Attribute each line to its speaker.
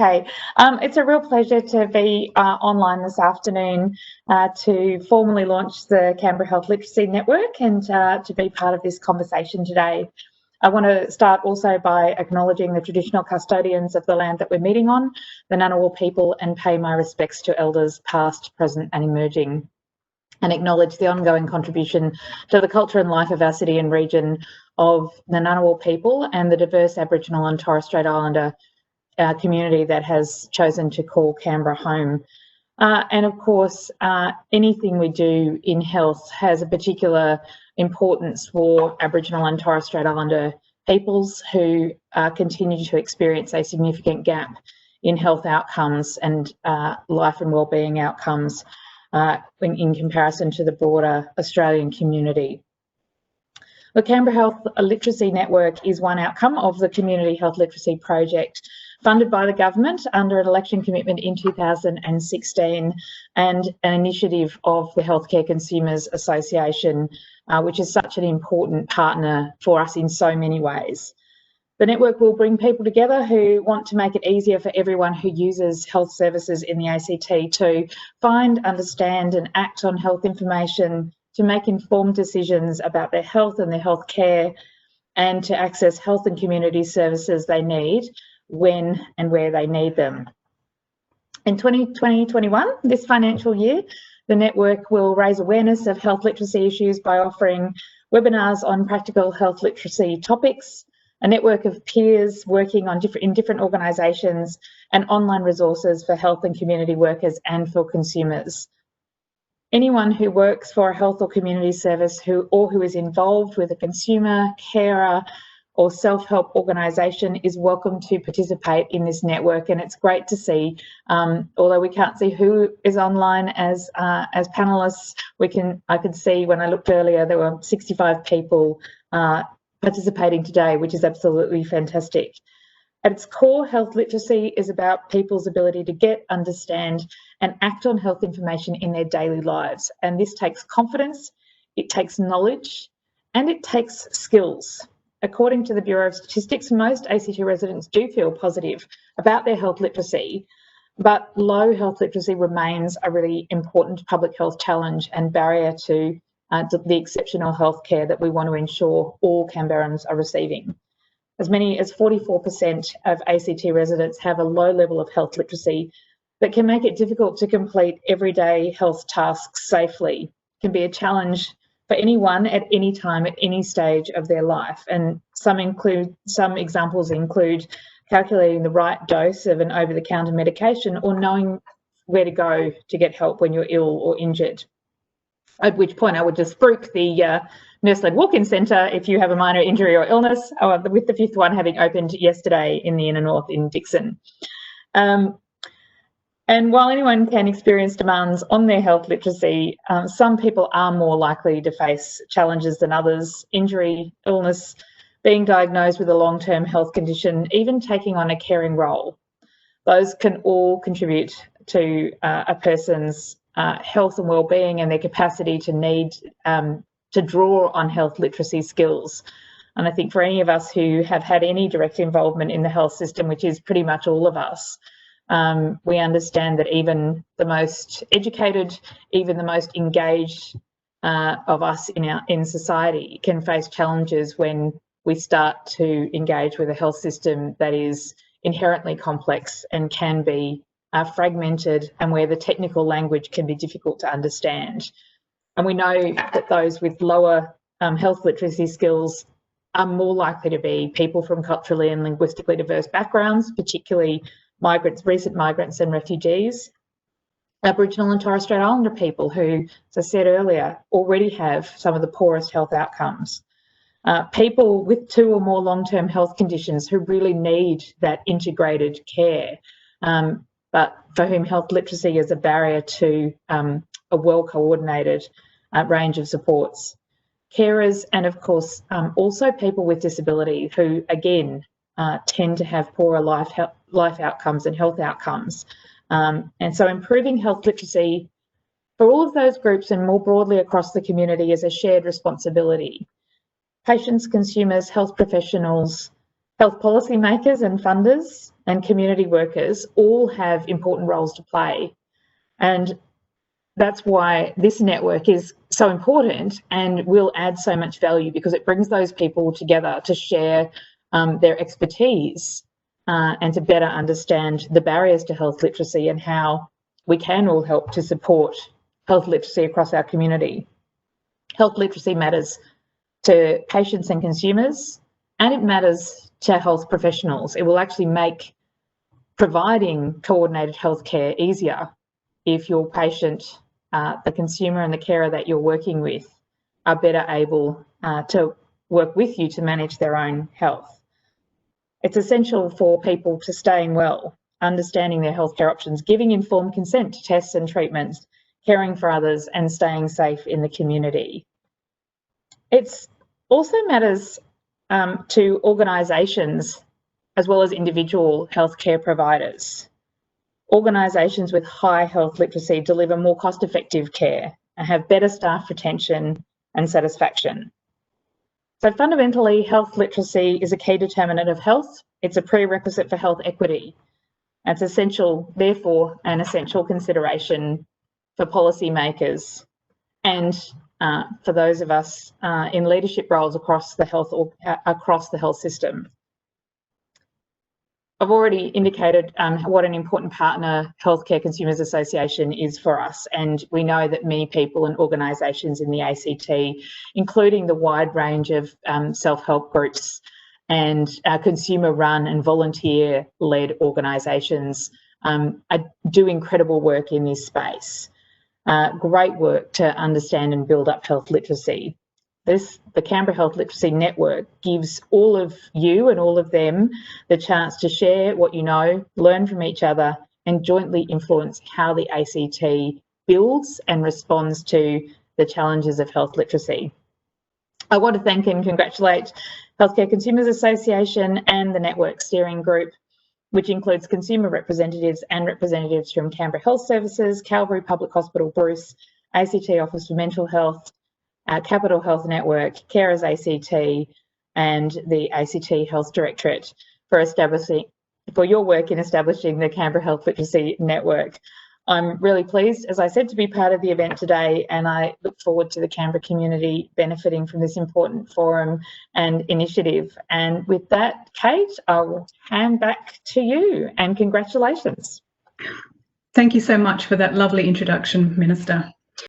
Speaker 1: Okay. It's a real pleasure to be online this afternoon to formally launch the Canberra Health Literacy Network and to be part of this conversation today. I want to start also by acknowledging the traditional custodians of the land that we're meeting on, the Ngunnawal people, and pay my respects to elders past, present and emerging, and acknowledge the ongoing contribution to the culture and life of our city and region of the Ngunnawal people and the diverse Aboriginal and Torres Strait Islander community that has chosen to call Canberra home. And of course, anything we do in health has a particular importance for Aboriginal and Torres Strait Islander peoples who continue to experience a significant gap in health outcomes and life and wellbeing outcomes in comparison to the broader Australian community. The Canberra Health Literacy Network is one outcome of the Community Health Literacy Project, funded by the government under an election commitment in 2016 and an initiative of the Healthcare Consumers Association, which is such an important partner for us in so many ways. The network will bring people together who want to make it easier for everyone who uses health services in the ACT to find, understand and act on health information, to make informed decisions about their health and their health care, and to access health and community services they need when and where they need them. In 2020-21, this financial year, the network will raise awareness of health literacy issues by offering webinars on practical health literacy topics, a network of peers working on in different organisations, and online resources for health and community workers and for consumers. Anyone who works for a health or community service who is involved with a consumer, carer or self-help organisation is welcome to participate in this network, and it's great to see, although we can't see who is online as panellists, I could see when I looked earlier there were 65 people participating today, which is absolutely fantastic. At its core, health literacy is about people's ability to get, understand and act on health information in their daily lives. And this takes confidence, it takes knowledge and it takes skills. According to the Bureau of Statistics, most ACT residents do feel positive about their health literacy, but low health literacy remains a really important public health challenge and barrier to the exceptional health care that we want to ensure all Canberrans are receiving. As many as 44% of ACT residents have a low level of health literacy that can make it difficult to complete everyday health tasks safely. It can be a challenge for anyone at any time, at any stage of their life. And some examples include calculating the right dose of an over-the-counter medication or knowing where to go to get help when you're ill or injured. At which point I would just spruik the nurse-led walk-in centre if you have a minor injury or illness, with the fifth one having opened yesterday in the inner north in Dixon. And while anyone can experience demands on their health literacy, some people are more likely to face challenges than others. Injury, illness, being diagnosed with a long-term health condition, even taking on a caring role. Those can all contribute to a person's health and well-being and their capacity to need to draw on health literacy skills. And I think for any of us who have had any direct involvement in the health system, which is pretty much all of us, we understand that even the most educated, even the most engaged of us in society can face challenges when we start to engage with a health system that is inherently complex and can be fragmented, and where the technical language can be difficult to understand. And we know that those with lower health literacy skills are more likely to be people from culturally and linguistically diverse backgrounds, particularly migrants, recent migrants and refugees, Aboriginal and Torres Strait Islander people who, as I said earlier, already have some of the poorest health outcomes. People with 2 or more long-term health conditions who really need that integrated care, but for whom health literacy is a barrier to a well-coordinated range of supports. Carers and, of course, also people with disability who, again, tend to have poorer life outcomes and health outcomes. And so improving health literacy for all of those groups and more broadly across the community is a shared responsibility. Patients, consumers, health professionals, health policy makers and funders, and community workers all have important roles to play. And that's why this network is so important and will add so much value, because it brings those people together to share their expertise and to better understand the barriers to health literacy and how we can all help to support health literacy across our community. Health literacy matters to patients and consumers, and it matters to health professionals. It will actually make providing coordinated healthcare easier if your patient, the consumer and the carer that you're working with are better able to work with you to manage their own health. It's essential for people to staying well, understanding their healthcare options, giving informed consent to tests and treatments, caring for others and staying safe in the community. It also matters to organisations as well as individual healthcare providers. Organisations with high health literacy deliver more cost-effective care and have better staff retention and satisfaction. So fundamentally, health literacy is a key determinant of health. It's a prerequisite for health equity. It's essential, therefore, an essential consideration for policymakers and for those of us in leadership roles across the health system. I've already indicated what an important partner Healthcare Consumers Association is for us, and we know that many people and organisations in the ACT, including the wide range of self-help groups and consumer-run and volunteer-led organisations, do incredible work in this space. Great work to understand and build up health literacy. The Canberra Health Literacy Network gives all of you and all of them the chance to share what you know, learn from each other and jointly influence how the ACT builds and responds to the challenges of health literacy. I want to thank and congratulate Healthcare Consumers Association and the Network Steering Group, which includes consumer representatives and representatives from Canberra Health Services, Calvary Public Hospital Bruce, ACT Office for Mental Health, Capital Health Network, Carers ACT and the ACT Health Directorate for your work in establishing the Canberra Health Literacy Network. I'm really pleased, as I said, to be part of the event today, and I look forward to the Canberra community benefiting from this important forum and initiative. And with that, Kate, I'll hand back to you, and congratulations.
Speaker 2: Thank you so much for that lovely introduction, Minister.